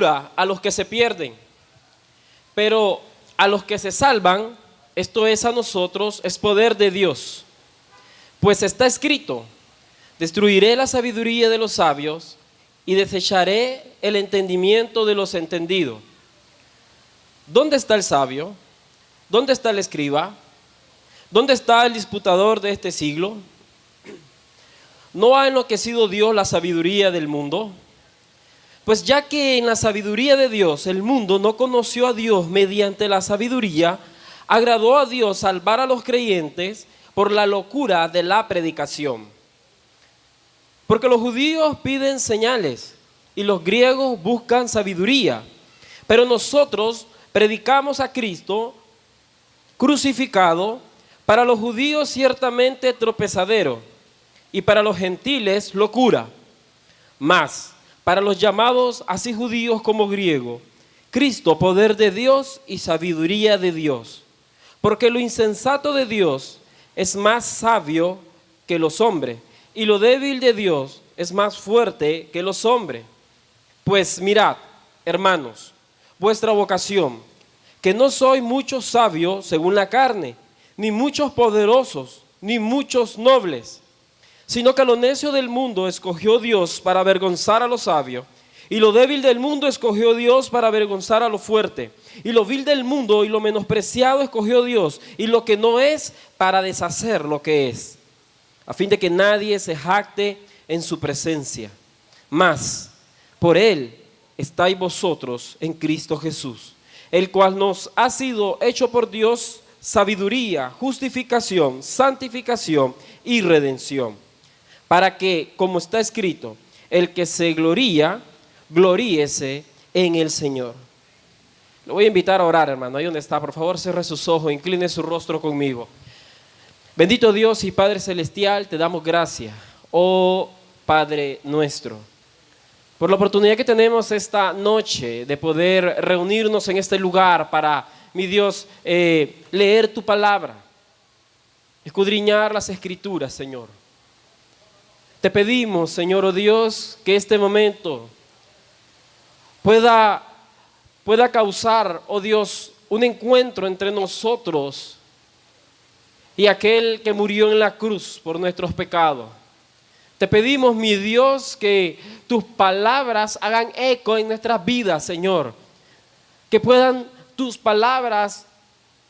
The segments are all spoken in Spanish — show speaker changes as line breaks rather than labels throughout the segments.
locura a los que se pierden, pero a los que se salvan, esto es a nosotros, es poder de Dios. Pues está escrito: destruiré la sabiduría de los sabios y desecharé el entendimiento de los entendidos. ¿Dónde está el sabio? ¿Dónde está el escriba? ¿Dónde está el disputador de este siglo? ¿No ha enloquecido Dios la sabiduría del mundo? Pues ya que en la sabiduría de Dios el mundo no conoció a Dios mediante la sabiduría, agradó a Dios salvar a los creyentes por la locura de la predicación. Porque los judíos piden señales y los griegos buscan sabiduría, pero nosotros predicamos a Cristo crucificado, para los judíos ciertamente tropezadero y para los gentiles locura, mas para los llamados así judíos como griegos, Cristo poder de Dios y sabiduría de Dios, porque lo insensato de Dios es más sabio que los hombres, y lo débil de Dios es más fuerte que los hombres. Pues mirad, hermanos, vuestra vocación, que no soy muchos sabios según la carne, ni muchos poderosos, ni muchos nobles, sino que lo necio del mundo escogió Dios para avergonzar a los sabios, y lo débil del mundo escogió Dios para avergonzar a lo fuerte, y lo vil del mundo y lo menospreciado escogió Dios, y lo que no es para deshacer lo que es, a fin de que nadie se jacte en su presencia. Mas por él estáis vosotros en Cristo Jesús, el cual nos ha sido hecho por Dios sabiduría, justificación, santificación y redención, para que, como está escrito, el que se gloría, gloríese en el Señor. Lo voy a invitar a orar, hermano. Ahí donde está, por favor, cierre sus ojos, incline su rostro conmigo. Bendito Dios y Padre Celestial, te damos gracias, oh Padre nuestro, por la oportunidad que tenemos esta noche de poder reunirnos en este lugar para, mi Dios, leer tu palabra, escudriñar las escrituras, Señor. Te pedimos, Señor, oh Dios, que este momento pueda causar, oh Dios, un encuentro entre nosotros y aquel que murió en la cruz por nuestros pecados. Te pedimos, mi Dios, que tus palabras hagan eco en nuestras vidas, Señor. Que puedan tus palabras,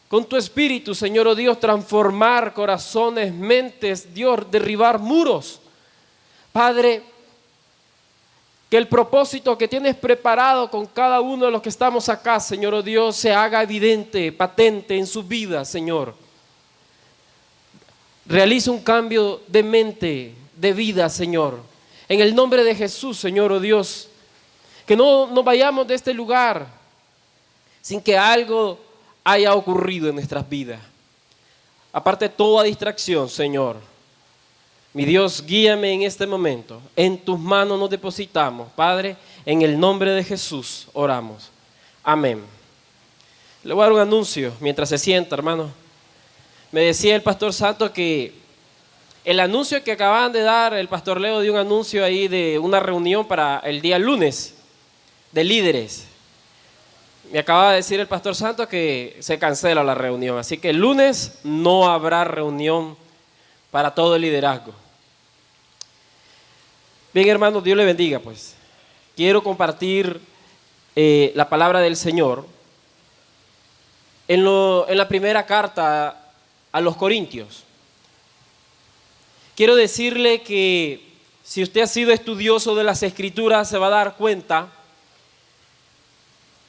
con tu espíritu, Señor, oh Dios, transformar corazones, mentes, Dios, derribar muros. Padre, que el propósito que tienes preparado con cada uno de los que estamos acá, Señor, oh Dios, se haga evidente, patente en su vida, Señor. Realiza un cambio de mente, de vida, Señor. En el nombre de Jesús, Señor, oh Dios, que no vayamos de este lugar sin que algo haya ocurrido en nuestras vidas. Aparte de toda distracción, Señor. Mi Dios, guíame en este momento. En tus manos nos depositamos, Padre. En el nombre de Jesús oramos. Amén. Le voy a dar un anuncio mientras se sienta, hermano. Me decía el pastor Santo que el anuncio que acaban de dar, el pastor Leo dio un anuncio ahí de una reunión para el día lunes de líderes. Me acaba de decir el pastor Santo que se cancela la reunión, así que el lunes no habrá reunión para todo el liderazgo. Bien, hermanos, Dios le bendiga, pues. Quiero compartir la palabra del Señor en la primera carta a los Corintios. Quiero decirle que si usted ha sido estudioso de las Escrituras, se va a dar cuenta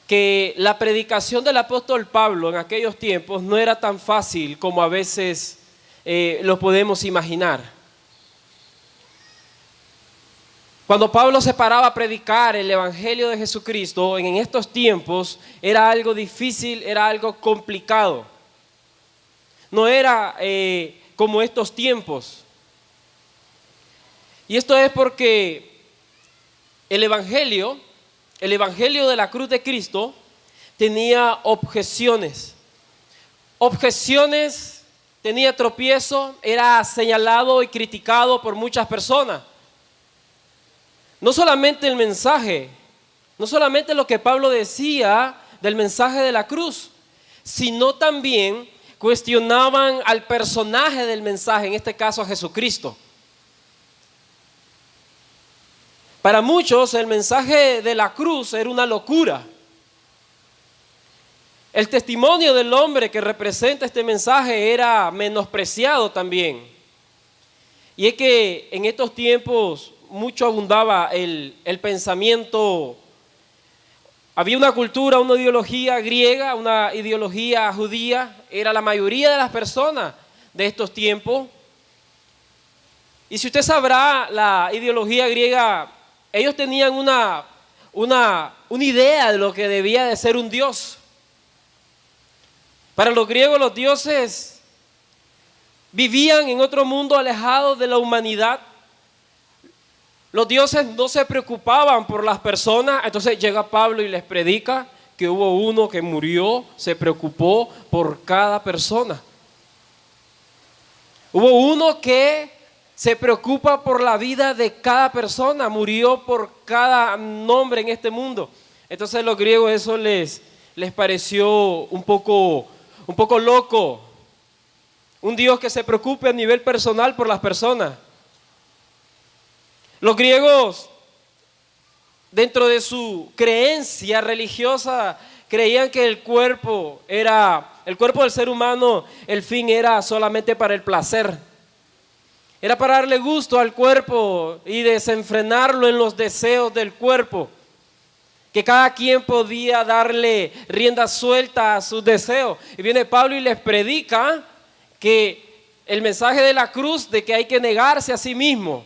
que la predicación del apóstol Pablo en aquellos tiempos no era tan fácil como a veces lo podemos imaginar. Cuando Pablo se paraba a predicar el Evangelio de Jesucristo en estos tiempos, era algo difícil, era algo complicado. No era como estos tiempos. Y esto es porque el Evangelio de la cruz de Cristo tenía objeciones. Objeciones, tenía tropiezo, era señalado y criticado por muchas personas. No solamente el mensaje, No solamente lo que Pablo decía del mensaje de la cruz, sino también cuestionaban al personaje del mensaje, en este caso a Jesucristo. Para muchos el mensaje de la cruz era una locura. El testimonio del hombre que representa este mensaje era menospreciado también. Y es que en estos tiempos mucho abundaba el pensamiento. Había una cultura, una ideología griega, una ideología judía. Era la mayoría de las personas de estos tiempos. Y si usted sabrá, la ideología griega, ellos tenían una idea de lo que debía de ser un dios. Para los griegos, los dioses vivían en otro mundo alejados de la humanidad. Los dioses no se preocupaban por las personas. Entonces llega Pablo y les predica que hubo uno que murió, se preocupó por cada persona. Hubo uno que se preocupa por la vida de cada persona, murió por cada nombre en este mundo. Entonces a los griegos eso les pareció un poco loco. Un Dios que se preocupe a nivel personal por las personas. Los griegos, dentro de su creencia religiosa, creían que el cuerpo del ser humano, el fin era solamente para el placer. Era para darle gusto al cuerpo y desenfrenarlo en los deseos del cuerpo. Que cada quien podía darle rienda suelta a sus deseos. Y viene Pablo y les predica que el mensaje de la cruz, de que hay que negarse a sí mismo.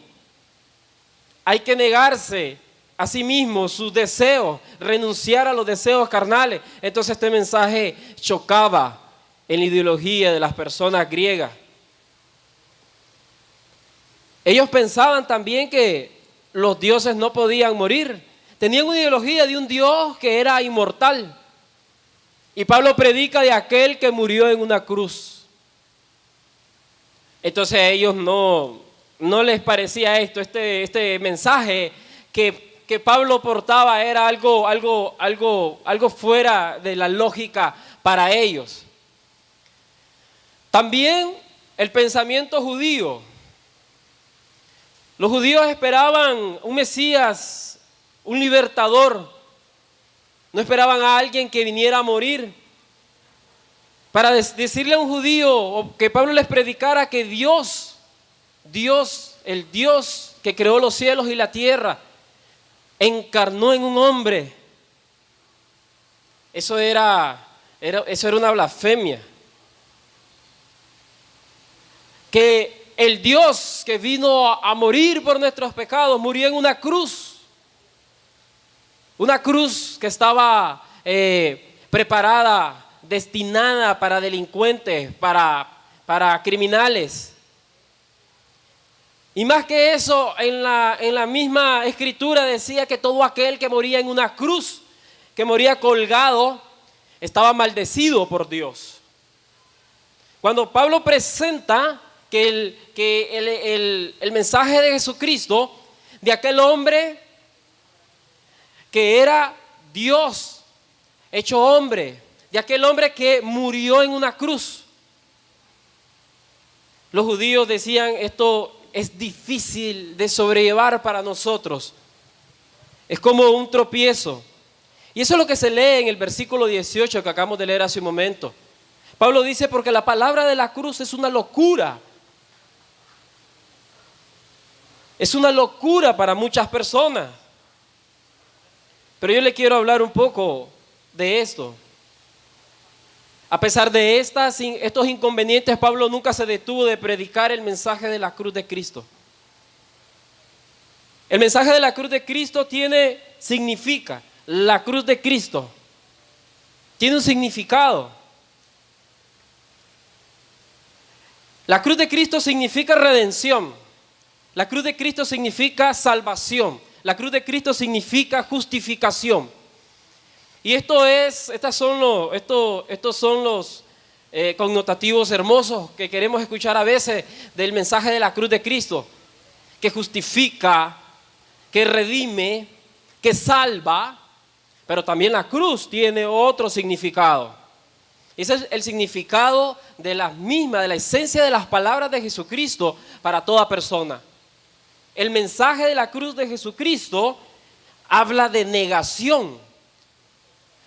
Hay que negarse a sí mismo sus deseos, renunciar a los deseos carnales. Entonces este mensaje chocaba en la ideología de las personas griegas. Ellos pensaban también que los dioses no podían morir. Tenían una ideología de un Dios que era inmortal. Y Pablo predica de aquel que murió en una cruz. Entonces a ellos no les parecía esto, este mensaje que Pablo portaba era algo fuera de la lógica para ellos. También el pensamiento judío. Los judíos esperaban un Mesías, un libertador. No esperaban a alguien que viniera a morir. Para decirle a un judío, o que Pablo les predicara que Dios, el Dios que creó los cielos y la tierra, encarnó en un hombre. Eso era una blasfemia. Que el Dios que vino a morir por nuestros pecados murió en una cruz. Una cruz que estaba preparada, destinada para delincuentes, para criminales. Y más que eso, en la misma escritura decía que todo aquel que moría en una cruz, que moría colgado, estaba maldecido por Dios. Cuando Pablo presenta que el mensaje de Jesucristo, de aquel hombre que era Dios hecho hombre, de aquel hombre que murió en una cruz, los judíos decían: esto es difícil de sobrellevar para nosotros, es como un tropiezo. Y eso es lo que se lee en el versículo 18 que acabamos de leer hace un momento. Pablo dice: porque la palabra de la cruz es una locura. Es una locura para muchas personas. Pero yo le quiero hablar un poco de esto. A pesar de estos inconvenientes, Pablo nunca se detuvo de predicar el mensaje de la cruz de Cristo. El mensaje de la cruz de Cristo significa, la cruz de Cristo tiene un significado. La cruz de Cristo significa redención. La cruz de Cristo significa salvación. La cruz de Cristo significa justificación. Y estos son los connotativos hermosos que queremos escuchar a veces del mensaje de la cruz de Cristo, que justifica, que redime, que salva pero también la cruz tiene otro significado. Ese es el significado de la esencia de las palabras de Jesucristo para toda persona. El mensaje de la cruz de Jesucristo habla de negación.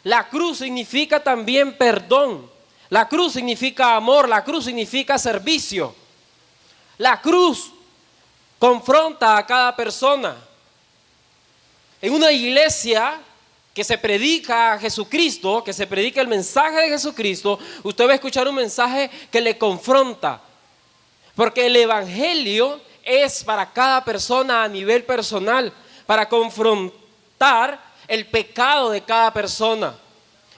La cruz significa también perdón. La cruz significa amor. La cruz significa servicio. La cruz confronta a cada persona. En una iglesia que se predica a Jesucristo, que se predica el mensaje de Jesucristo, usted va a escuchar un mensaje que le confronta. Porque el evangelio es para cada persona a nivel personal, para confrontar el pecado de cada persona,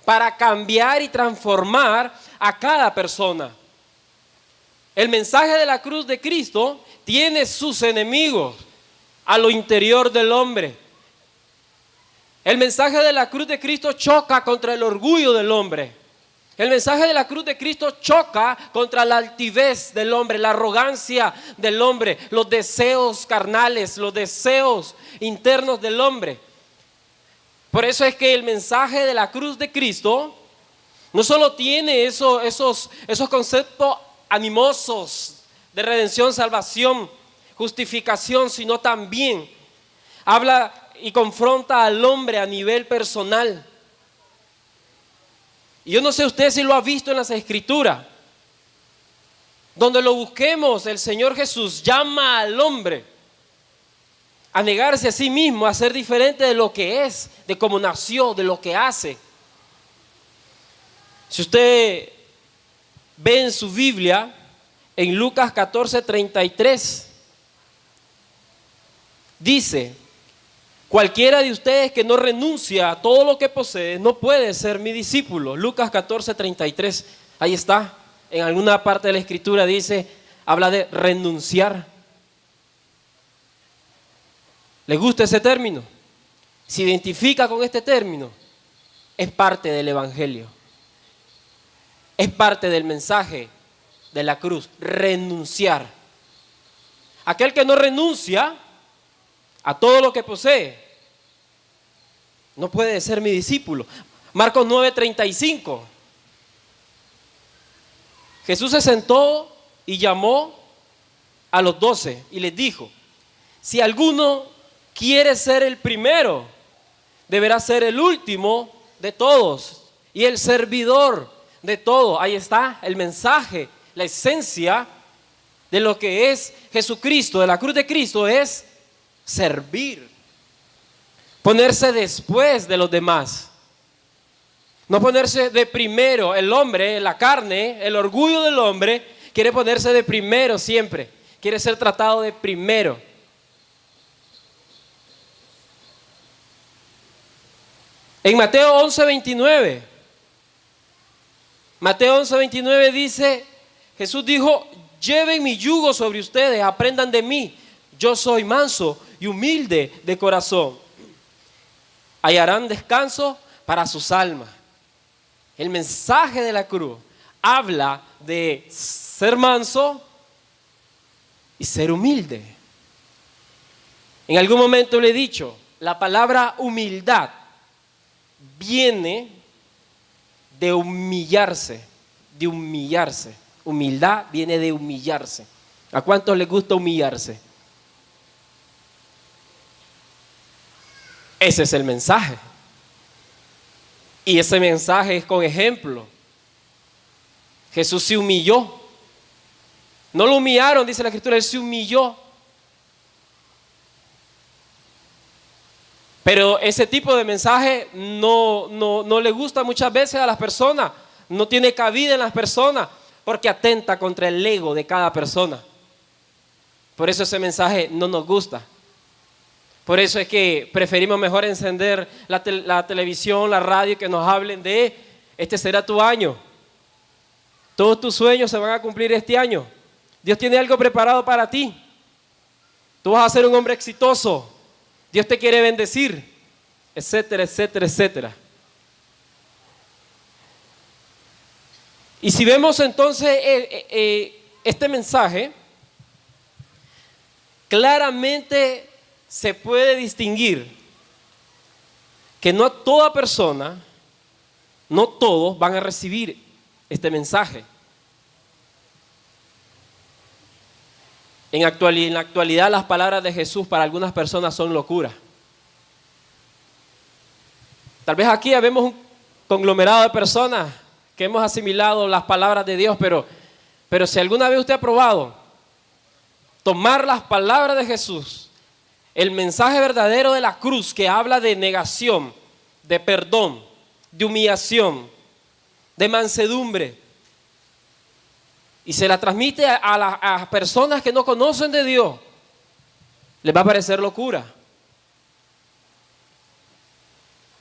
para cambiar y transformar a cada persona. El mensaje de la cruz de Cristo tiene sus enemigos a lo interior del hombre. El mensaje de la cruz de Cristo choca contra el orgullo del hombre. El mensaje de la cruz de Cristo choca contra la altivez del hombre, la arrogancia del hombre, los deseos carnales, los deseos internos del hombre. Por eso es que el mensaje de la cruz de Cristo no solo tiene esos conceptos animosos de redención, salvación, justificación, sino también habla y confronta al hombre a nivel personal. Y yo no sé usted si lo ha visto en las Escrituras. Donde lo busquemos, el Señor Jesús llama al hombre a negarse a sí mismo, a ser diferente de lo que es, de cómo nació, de lo que hace. Si usted ve en su Biblia, en Lucas 14:33, dice: cualquiera de ustedes que no renuncia a todo lo que posee no puede ser mi discípulo. Lucas 14:33, ahí está. En alguna parte de la Escritura dice, habla de renunciar. ¿Le gusta ese término? ¿Se identifica con este término? Es parte del Evangelio. Es parte del mensaje de la cruz, renunciar. Aquel que no renuncia a todo lo que posee no puede ser mi discípulo. Marcos 9:35. Jesús se sentó y llamó a los 12 y les dijo: si alguno quiere ser el primero, deberá ser el último de todos y el servidor de todos. Ahí está el mensaje, la esencia de lo que es Jesucristo, de la cruz de Cristo, es servir, ponerse después de los demás, no ponerse de primero. El hombre, la carne, el orgullo del hombre quiere ponerse de primero siempre, quiere ser tratado de primero. En Mateo 11:29, Mateo 11:29 dice, Jesús dijo: lleven mi yugo sobre ustedes, aprendan de mí, yo soy manso y humilde de corazón. Hallarán descanso para sus almas. El mensaje de la cruz habla de ser manso y ser humilde. En algún momento le he dicho, la palabra humildad viene de humillarse, de humillarse. Humildad viene de humillarse. ¿A cuántos les gusta humillarse? Ese es el mensaje. Y ese mensaje es con ejemplo. Jesús se humilló. No lo humillaron, dice la Escritura, Él se humilló. Pero ese tipo de mensaje no le gusta muchas veces a las personas. No tiene cabida en las personas porque atenta contra el ego de cada persona. Por eso ese mensaje no nos gusta. Por eso es que preferimos mejor encender la televisión, la radio, que nos hablen de: este será tu año. Todos tus sueños se van a cumplir este año. Dios tiene algo preparado para ti. Tú vas a ser un hombre exitoso. Dios te quiere bendecir, etcétera, etcétera, etcétera. Y si vemos entonces este mensaje, claramente se puede distinguir que no toda persona, no todos van a recibir este mensaje. En la actualidad las palabras de Jesús para algunas personas son locura. Tal vez aquí habemos un conglomerado de personas que hemos asimilado las palabras de Dios, pero si alguna vez usted ha probado tomar las palabras de Jesús, el mensaje verdadero de la cruz que habla de negación, de perdón, de humillación, de mansedumbre, y se la transmite a personas que no conocen de Dios, les va a parecer locura.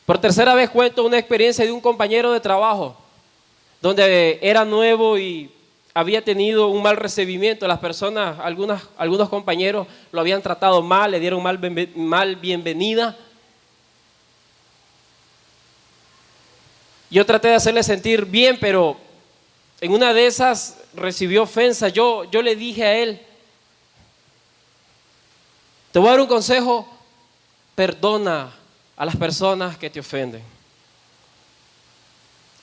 Por tercera vez cuento una experiencia de un compañero de trabajo, donde era nuevo y había tenido un mal recibimiento. Las personas, algunos compañeros lo habían tratado mal, le dieron mal bienvenida. Yo traté de hacerle sentir bien, pero en una de esas recibió ofensa. Yo le dije a él, te voy a dar un consejo, perdona a las personas que te ofenden.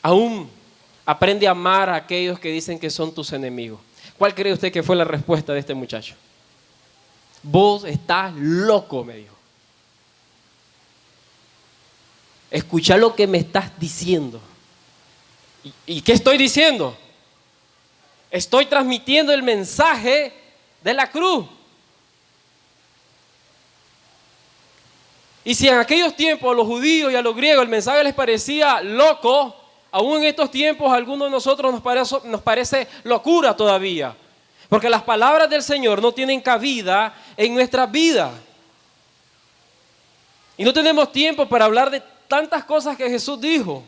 Aún aprende a amar a aquellos que dicen que son tus enemigos. ¿Cuál cree usted que fue la respuesta de este muchacho? Vos estás loco, me dijo. Escucha lo que me estás diciendo. ¿Y qué estoy diciendo? Estoy transmitiendo el mensaje de la cruz. Y si en aquellos tiempos a los judíos y a los griegos el mensaje les parecía loco, aún en estos tiempos a algunos de nosotros nos parece locura todavía. Porque las palabras del Señor no tienen cabida en nuestras vidas. Y no tenemos tiempo para hablar de tantas cosas que Jesús dijo.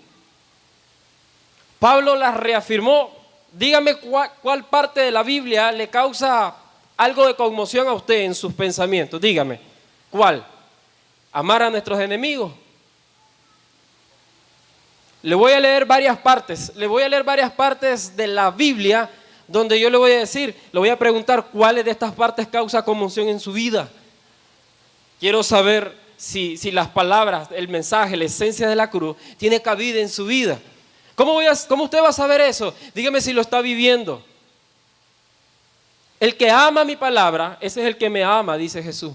Pablo las reafirmó. Dígame cuál parte de la Biblia le causa algo de conmoción a usted en sus pensamientos. Dígame, ¿cuál? Amar a nuestros enemigos. Le voy a leer varias partes. Le voy a leer varias partes de la Biblia donde yo le voy a decir, le voy a preguntar cuáles de estas partes causa conmoción en su vida. Quiero saber si las palabras, el mensaje, la esencia de la cruz tiene cabida en su vida. ¿Cómo usted va a saber eso? Dígame si lo está viviendo. El que ama mi palabra, ese es el que me ama, dice Jesús.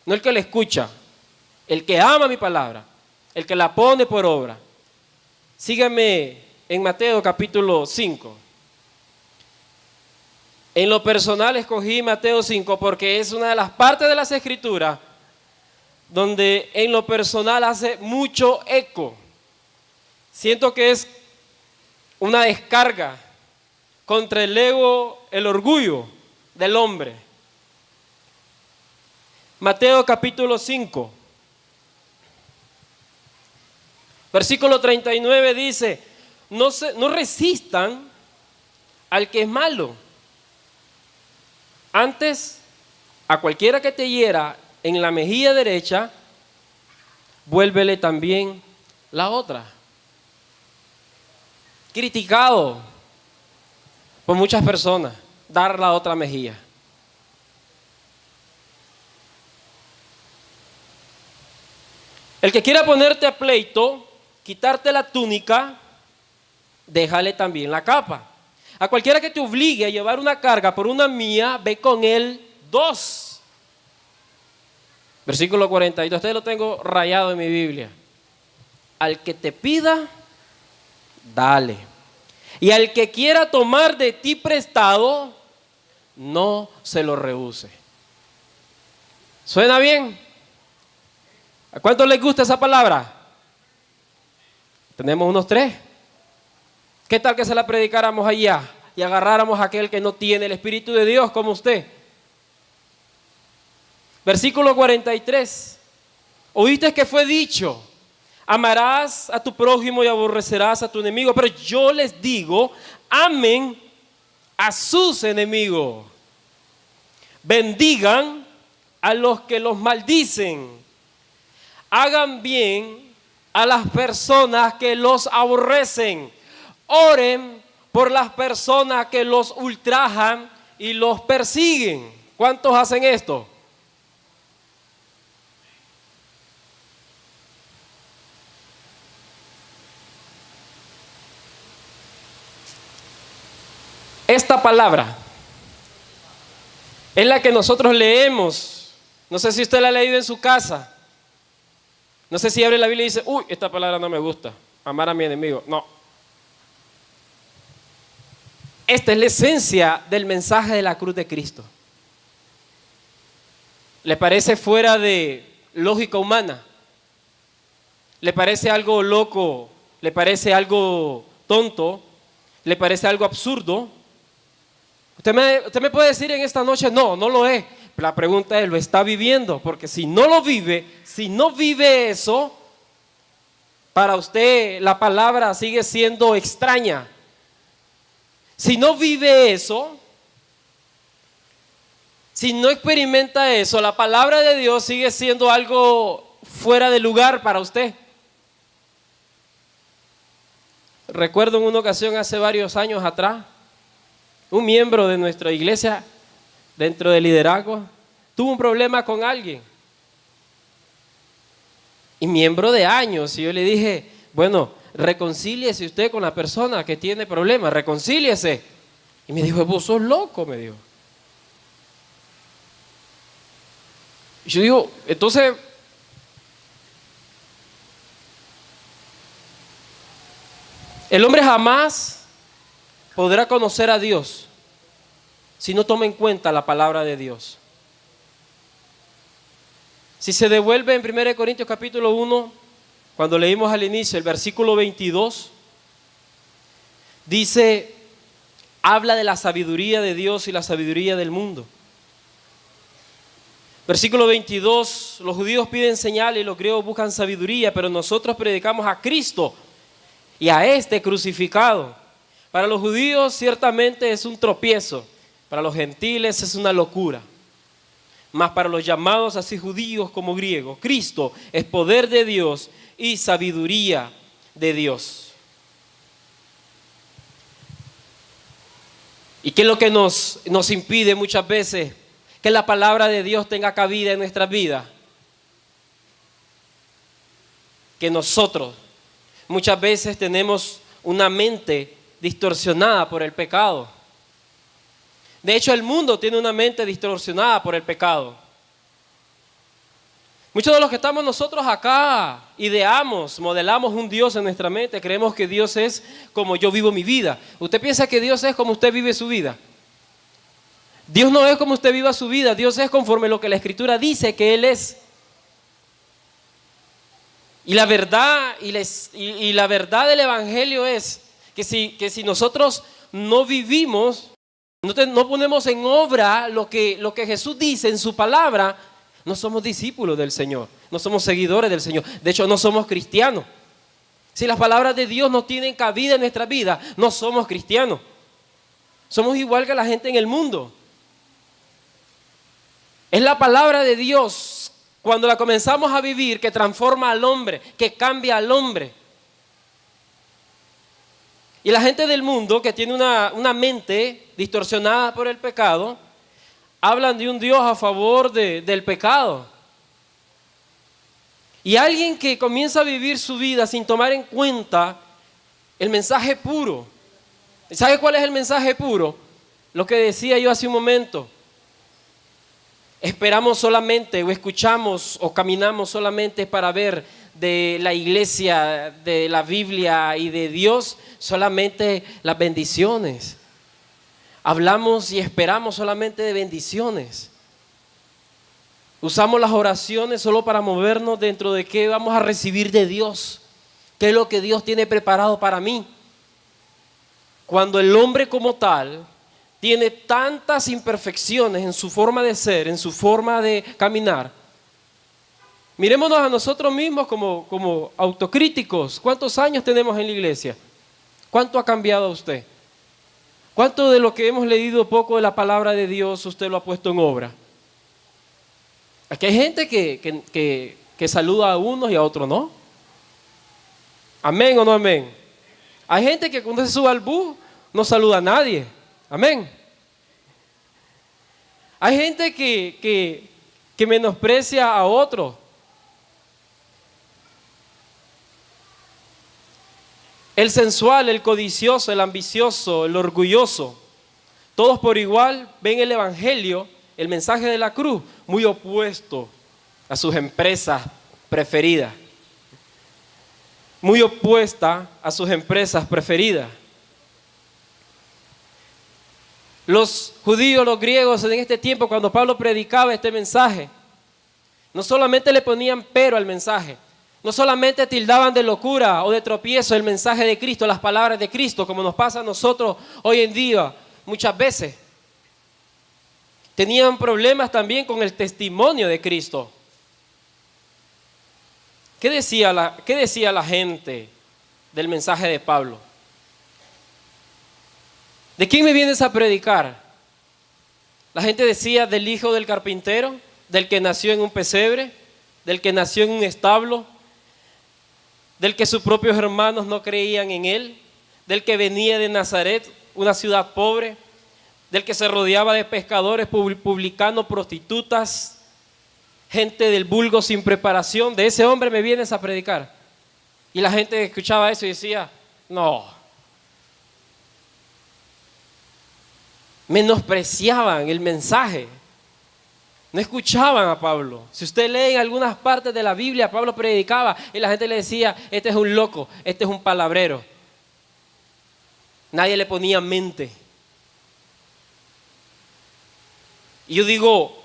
No el que la escucha. El que ama mi palabra, el que la pone por obra. Síganme en Mateo capítulo 5. En lo personal escogí Mateo 5 porque es una de las partes de las Escrituras donde en lo personal hace mucho eco. Siento que es una descarga contra el ego, el orgullo del hombre. Mateo capítulo 5. Versículo 39 dice, no resistan al que es malo. Antes, a cualquiera que te hiera en la mejilla derecha, vuélvele también la otra. Criticado por muchas personas, dar la otra mejilla. El que quiera ponerte a pleito, quitarte la túnica, déjale también la capa. A cualquiera que te obligue a llevar una carga por una mía, ve con él 2. Versículo 42, usted lo tengo rayado en mi Biblia. Al que te pida, dale. Y al que quiera tomar de ti prestado, no se lo rehúse. ¿Suena bien? ¿A cuántos les gusta esa palabra? Tenemos unos 3. ¿Qué tal que se la predicáramos allá y agarráramos a aquel que no tiene el Espíritu de Dios como usted? Versículo 43. Oíste que fue dicho, amarás a tu prójimo y aborrecerás a tu enemigo. Pero yo les digo, amen a sus enemigos. Bendigan a los que los maldicen. Hagan bien a las personas que los aborrecen. Oren por las personas que los ultrajan y los persiguen. ¿Cuántos hacen esto? esta palabra es la que nosotros leemos. No sé si usted la ha leído en su casa. No sé si abre la Biblia y dice, uy, esta palabra no me gusta, amar a mi enemigo. No. Esta es la esencia del mensaje de la cruz de Cristo. ¿Le parece fuera de lógica humana? ¿Le parece algo loco? ¿Le parece algo tonto? ¿Le parece algo absurdo? Usted me puede decir en esta noche, no, no lo es. La pregunta es, ¿lo está viviendo? Porque si no lo vive, si no vive eso, para usted la palabra sigue siendo extraña. Si no vive eso, si no experimenta eso, la palabra de Dios sigue siendo algo fuera de lugar para usted. Recuerdo en una ocasión hace varios años atrás, un miembro de nuestra iglesia, dentro del liderazgo, tuvo un problema con alguien. Y miembro de años, y yo le dije, bueno, reconcíliese usted con la persona que tiene problemas, reconcíliese. Y me dijo, vos sos loco, me dijo. Y yo digo, entonces, el hombre jamás podrá conocer a Dios si no toma en cuenta la palabra de Dios. Si se devuelve en 1 Corintios capítulo 1, cuando leímos al inicio el versículo 22, dice, habla de la sabiduría de Dios y la sabiduría del mundo. Versículo 22, los judíos piden señal y los griegos buscan sabiduría, pero nosotros predicamos a Cristo y a este crucificado. Para los judíos ciertamente es un tropiezo, para los gentiles es una locura. Mas para los llamados así judíos como griegos, Cristo es poder de Dios y sabiduría de Dios. ¿Y qué es lo que nos impide muchas veces que la palabra de Dios tenga cabida en nuestras vidas? Que nosotros muchas veces tenemos una mente distorsionada por el pecado. De hecho, el mundo tiene una mente distorsionada por el pecado. Muchos de los que estamos nosotros acá ideamos, modelamos un Dios en nuestra mente. Creemos que Dios es como yo vivo mi vida. ¿Usted piensa que Dios es como usted vive su vida? Dios no es como usted viva su vida. Dios es conforme lo que la Escritura dice que Él es. Y la verdad, la verdad del Evangelio es que si nosotros no vivimos, no ponemos en obra lo que Jesús dice en su palabra, no somos discípulos del Señor, no somos seguidores del Señor. De hecho, no somos cristianos. Si las palabras de Dios no tienen cabida en nuestra vida, no somos cristianos. Somos igual que la gente en el mundo. Es la palabra de Dios, cuando la comenzamos a vivir, que transforma al hombre, que cambia al hombre. Y la gente del mundo, que tiene una mente distorsionada por el pecado, hablan de un Dios a favor del pecado. Y alguien que comienza a vivir su vida sin tomar en cuenta el mensaje puro. ¿Sabe cuál es el mensaje puro? Lo que decía yo hace un momento. Esperamos solamente o escuchamos o caminamos solamente para ver de la iglesia, de la Biblia y de Dios solamente las bendiciones. Hablamos y esperamos solamente de bendiciones. Usamos las oraciones solo para movernos dentro de qué vamos a recibir de Dios, qué es lo que Dios tiene preparado para mí. Cuando el hombre como tal tiene tantas imperfecciones en su forma de ser, en su forma de caminar. Mirémonos a nosotros mismos como autocríticos. ¿Cuántos años tenemos en la iglesia? ¿Cuánto ha cambiado usted? ¿Cuánto de lo que hemos leído poco de la palabra de Dios usted lo ha puesto en obra? Aquí hay gente que saluda a unos y a otros no. ¿Amén o no amén? Hay gente que cuando se sube al bus no saluda a nadie. Amén. Hay gente que menosprecia a otro. El sensual, el codicioso, el ambicioso, el orgulloso, Todos por igual ven el evangelio, el mensaje de la cruz, muy opuesto a sus empresas preferidas. Muy opuesta a sus empresas preferidas. Los judíos, los griegos en este tiempo, cuando Pablo predicaba este mensaje, no solamente le ponían pero al mensaje, no solamente tildaban de locura o de tropiezo el mensaje de Cristo, las palabras de Cristo, como nos pasa a nosotros hoy en día muchas veces. Tenían problemas también con el testimonio de Cristo. ¿Qué decía la gente del mensaje de Pablo? ¿De quién me vienes a predicar? La gente decía del hijo del carpintero, del que nació en un pesebre, del que nació en un establo, del que sus propios hermanos no creían en él, del que venía de Nazaret, una ciudad pobre, del que se rodeaba de pescadores, publicanos, prostitutas, gente del vulgo sin preparación. De ese hombre me vienes a predicar. Y la gente escuchaba eso y decía, no. Menospreciaban el mensaje. No escuchaban a Pablo. Si usted lee en algunas partes de la Biblia, Pablo predicaba y la gente le decía, este es un loco, este es un palabrero. Nadie le ponía mente. Y yo digo,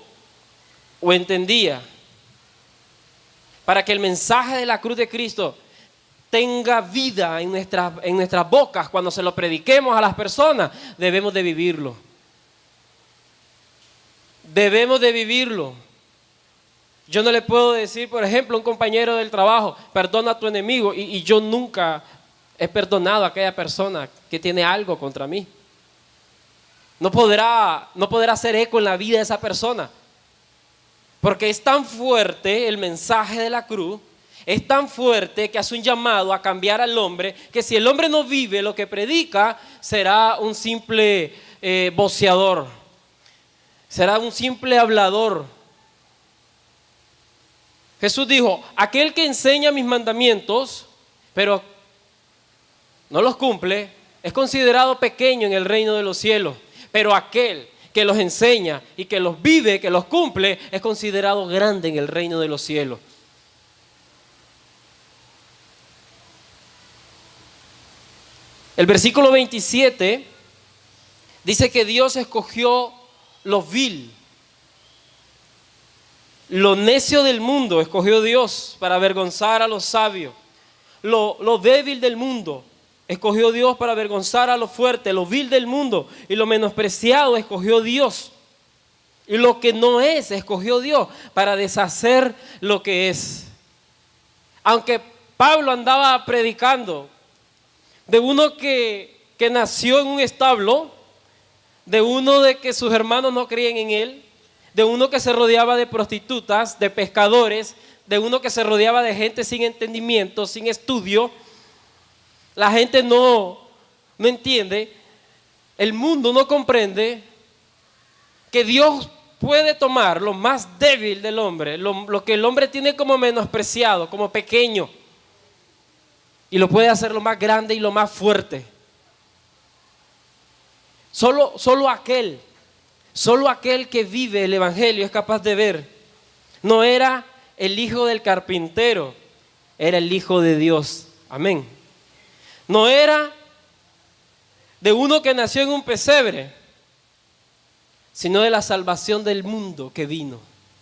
o entendía, para que el mensaje de la cruz de Cristo tenga vida en nuestras bocas, cuando se lo prediquemos a las personas, debemos de vivirlo. Debemos de vivirlo. Yo no le puedo decir, por ejemplo, a un compañero del trabajo, perdona a tu enemigo, y yo nunca he perdonado a aquella persona que tiene algo contra mí. No podrá hacer eco en la vida de esa persona. Porque es tan fuerte el mensaje de la cruz, es tan fuerte que hace un llamado a cambiar al hombre, que si el hombre no vive lo que predica, será un simple voceador, será un simple hablador. Jesús dijo, aquel que enseña mis mandamientos, pero no los cumple, es considerado pequeño en el reino de los cielos. Pero aquel que los enseña y que los vive, que los cumple, es considerado grande en el reino de los cielos. El versículo 27 dice que Dios escogió lo vil, lo necio del mundo, escogió Dios para avergonzar a los sabios. Lo débil del mundo escogió Dios para avergonzar a lo fuerte. Lo vil del mundo y lo menospreciado escogió Dios. Y lo que no es, escogió Dios para deshacer lo que es. Aunque Pablo andaba predicando de uno que nació en un establo, de uno de que sus hermanos no creían en él, de uno que se rodeaba de prostitutas, de pescadores, de uno que se rodeaba de gente sin entendimiento, sin estudio. La gente no entiende, el mundo no comprende que Dios puede tomar lo más débil del hombre, lo que el hombre tiene como menospreciado, como pequeño, y lo puede hacer lo más grande y lo más fuerte. Solo aquel que vive el evangelio es capaz de ver. No era el hijo del carpintero, era el hijo de Dios. Amén. No era de uno que nació en un pesebre, sino de la salvación del mundo que vino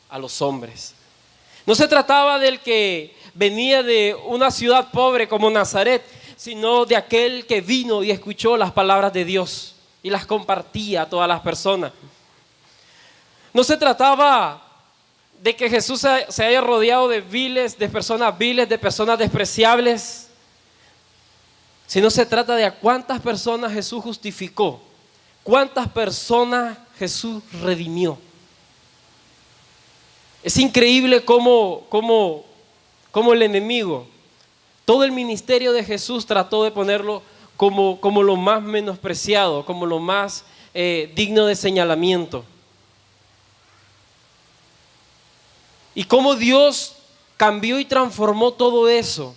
a los hombres. No se trataba del que venía de una ciudad pobre como Nazaret, sino de aquel que vino y escuchó las palabras de Dios y las compartía a todas las personas. No se trataba de que Jesús se haya rodeado de personas viles, de personas despreciables, sino se trata de a cuántas personas Jesús justificó, cuántas personas Jesús redimió. Es increíble cómo el enemigo, todo el ministerio de Jesús trató de ponerlo como lo más menospreciado, como lo más digno de señalamiento. Y cómo Dios cambió y transformó todo eso.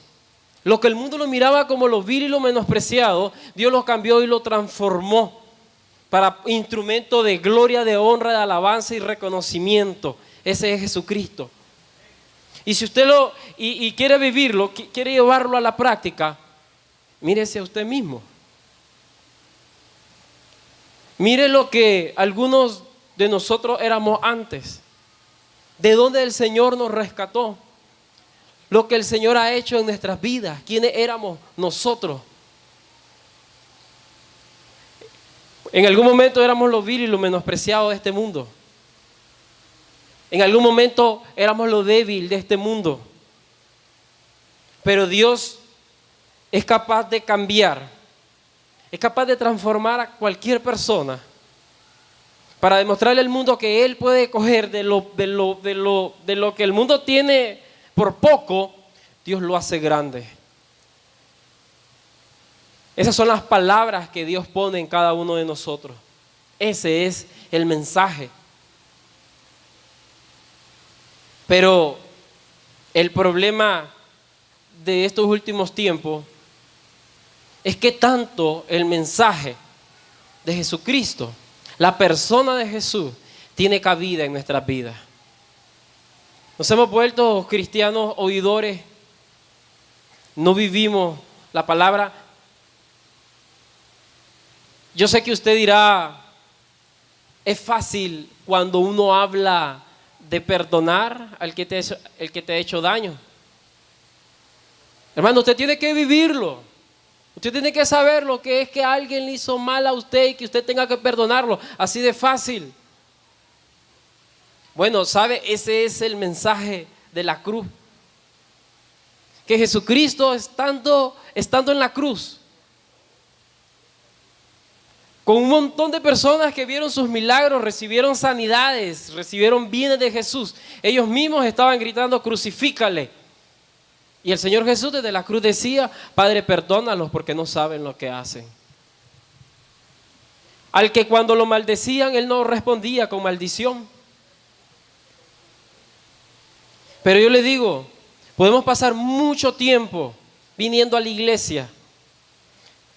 Lo que el mundo lo miraba como lo vil y lo menospreciado, Dios lo cambió y lo transformó para instrumento de gloria, de honra, de alabanza y reconocimiento. Ese es Jesucristo. Y si usted y quiere vivirlo, quiere llevarlo a la práctica, mírese a usted mismo. Mire lo que algunos de nosotros éramos antes, de dónde el Señor nos rescató, lo que el Señor ha hecho en nuestras vidas, quiénes éramos nosotros. En algún momento éramos lo vil y lo menospreciado de este mundo. En algún momento éramos lo débil de este mundo. Pero Dios es capaz de cambiar, es capaz de transformar a cualquier persona para demostrarle al mundo que Él puede coger de lo que el mundo tiene por poco. Dios lo hace grande. Esas son las palabras que Dios pone en cada uno de nosotros. Ese es el mensaje. Pero el problema de estos últimos tiempos es que tanto el mensaje de Jesucristo, la persona de Jesús, tiene cabida en nuestras vidas. Nos hemos vuelto cristianos oidores, no vivimos la palabra. Yo sé que usted dirá, es fácil cuando uno habla de perdonar al que te ha hecho daño. Hermano, usted tiene que vivirlo. Usted tiene que saber lo que es que alguien le hizo mal a usted y que usted tenga que perdonarlo. Así de fácil. Bueno, ¿sabe? Ese es el mensaje de la cruz. Que Jesucristo estando en la cruz, con un montón de personas que vieron sus milagros, recibieron sanidades, recibieron bienes de Jesús, ellos mismos estaban gritando: crucifícale. Y el Señor Jesús desde la cruz decía: Padre, perdónalos porque no saben lo que hacen. Al que cuando lo maldecían, Él no respondía con maldición. Pero yo le digo, podemos pasar mucho tiempo viniendo a la iglesia.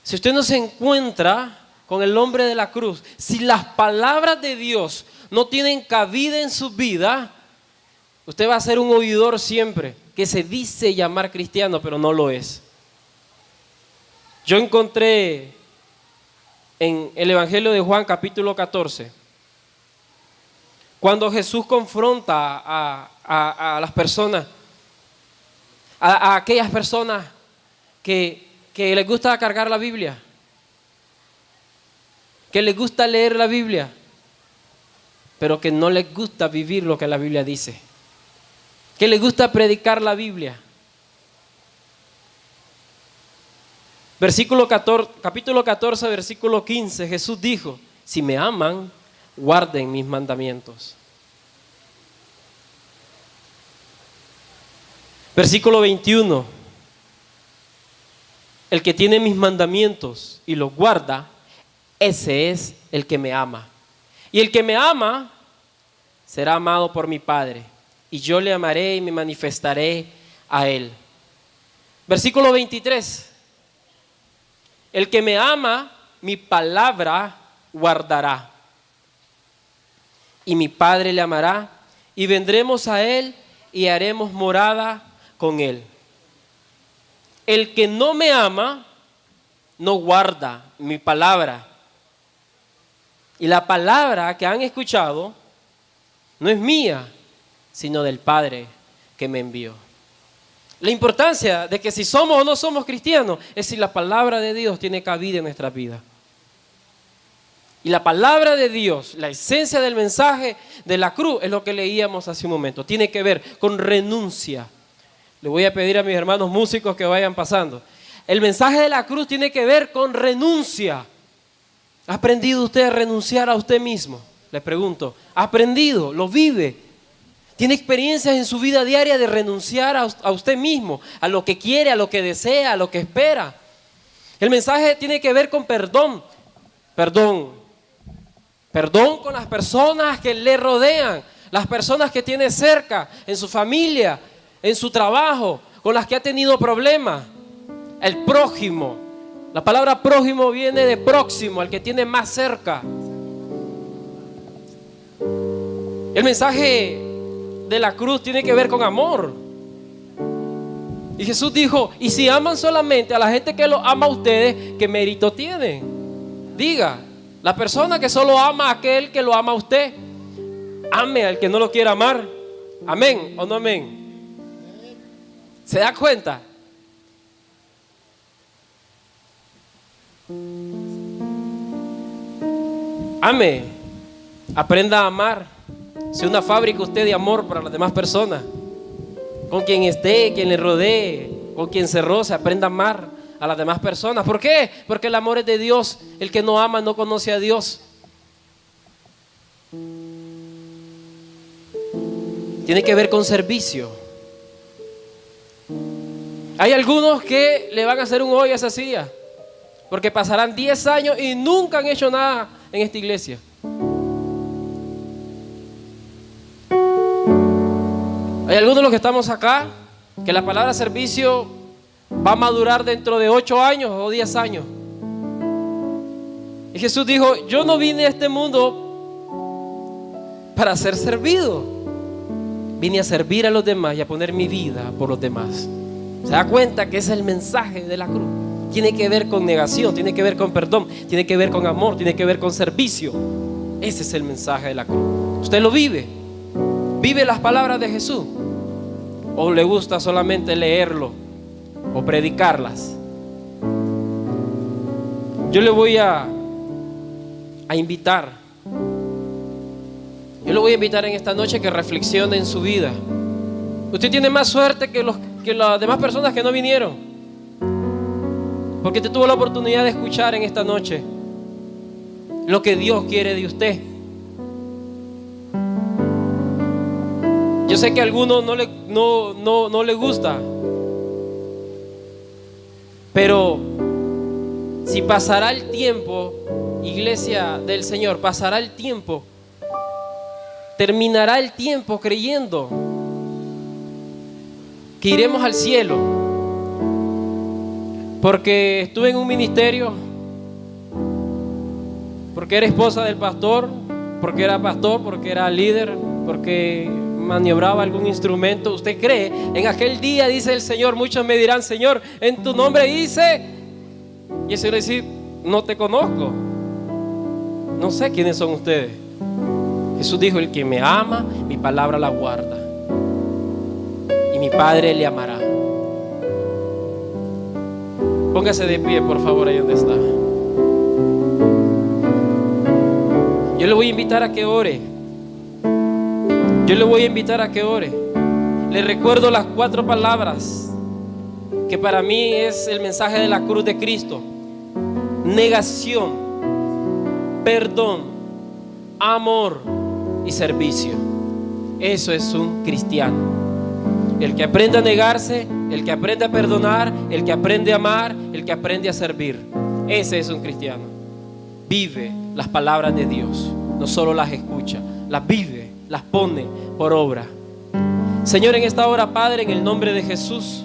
Si usted no se encuentra con el hombre de la cruz, si las palabras de Dios no tienen cabida en su vida, usted va a ser un oidor siempre, que se dice llamar cristiano, pero no lo es. Yo encontré en el Evangelio de Juan, capítulo 14, cuando Jesús confronta a las personas, a aquellas personas que les gusta cargar la Biblia, que les gusta leer la Biblia, pero que no les gusta vivir lo que la Biblia dice, que les gusta predicar la Biblia. Capítulo 14, versículo 15, Jesús dijo: si me aman, guarden mis mandamientos. Versículo 21, el que tiene mis mandamientos y los guarda, ese es el que me ama. Y el que me ama será amado por mi Padre, y yo le amaré y me manifestaré a él. Versículo 23, el que me ama, mi palabra guardará, y mi Padre le amará, y vendremos a él y haremos morada con él. El que no me ama, no guarda mi palabra. Y la palabra que han escuchado no es mía, sino del Padre que me envió. La importancia de que si somos o no somos cristianos es si la palabra de Dios tiene cabida en nuestras vidas. Y la palabra de Dios, la esencia del mensaje de la cruz, es lo que leíamos hace un momento. Tiene que ver con renuncia. Le voy a pedir a mis hermanos músicos que vayan pasando. El mensaje de la cruz tiene que ver con renuncia. ¿Ha aprendido usted a renunciar a usted mismo? Le pregunto. ¿Ha aprendido? ¿Lo vive? ¿Tiene experiencias en su vida diaria de renunciar a usted mismo? A lo que quiere, a lo que desea, a lo que espera. El mensaje tiene que ver con perdón. Perdón con las personas que le rodean, las personas que tiene cerca, en su familia, en su trabajo, con las que ha tenido problemas. El prójimo. La palabra prójimo viene de próximo, al que tiene más cerca. El mensaje de la cruz tiene que ver con amor. Y Jesús dijo: y si aman solamente a la gente que lo ama a ustedes, ¿qué mérito tienen? Diga, la persona que solo ama a aquel que lo ama a usted, ame al que no lo quiera amar. ¿Amén o no amén? ¿Se da cuenta? Ame, aprenda a amar. Sea una fábrica usted de amor para las demás personas. Con quien esté, quien le rodee, con quien se roce, aprenda a amar a las demás personas. ¿Por qué? Porque el amor es de Dios. El que no ama no conoce a Dios. Tiene que ver con servicio. Hay algunos que le van a hacer un hoyo a esa silla, porque pasarán 10 años y nunca han hecho nada en esta iglesia. Hay algunos de los que estamos acá que la palabra servicio va a madurar dentro de 8 años o 10 años. Y Jesús dijo: yo no vine a este mundo para ser servido, vine a servir a los demás y a poner mi vida por los demás. ¿Se da cuenta que ese es el mensaje de la cruz? Tiene que ver con negación, tiene que ver con perdón, tiene que ver con amor, tiene que ver con servicio. Ese es el mensaje de la cruz. ¿Usted lo vive? ¿Vive las palabras de Jesús? ¿O le gusta solamente leerlo o predicarlas? Yo le voy a invitar. Yo le voy a invitar en esta noche que reflexione en su vida. Usted tiene más suerte que las demás personas que no vinieron, porque usted tuvo la oportunidad de escuchar en esta noche lo que Dios quiere de usted. Yo sé que a algunos no le gusta, pero si pasará el tiempo, iglesia del Señor, pasará el tiempo, terminará el tiempo creyendo que iremos al cielo, porque estuve en un ministerio, porque era esposa del pastor, porque era pastor, porque era líder, porque maniobraba algún instrumento. ¿Usted cree? En aquel día, dice el Señor, muchos me dirán: Señor, en tu nombre hice. Y el Señor dice: no te conozco, no sé quiénes son ustedes. Jesús dijo: el que me ama, mi palabra la guarda, y mi Padre le amará. Póngase de pie, por favor, ahí donde está. Yo le voy a invitar a que ore. Yo le voy a invitar a que ore. Le recuerdo las 4 palabras que para mí es el mensaje de la cruz de Cristo: negación, perdón, amor y servicio. Eso es un cristiano. El que aprende a negarse, el que aprende a perdonar, el que aprende a amar, el que aprende a servir. Ese es un cristiano. Vive las palabras de Dios, no solo las escucha, las vive, las pone por obra. Señor, en esta hora, Padre, en el nombre de Jesús,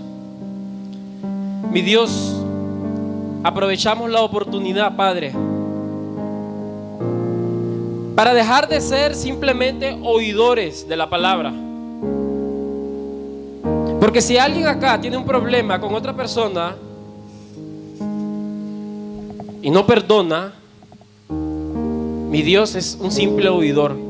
mi Dios, aprovechamos la oportunidad, Padre, para dejar de ser simplemente oidores de la palabra. Porque si alguien acá tiene un problema con otra persona y no perdona, mi Dios es un simple oidor.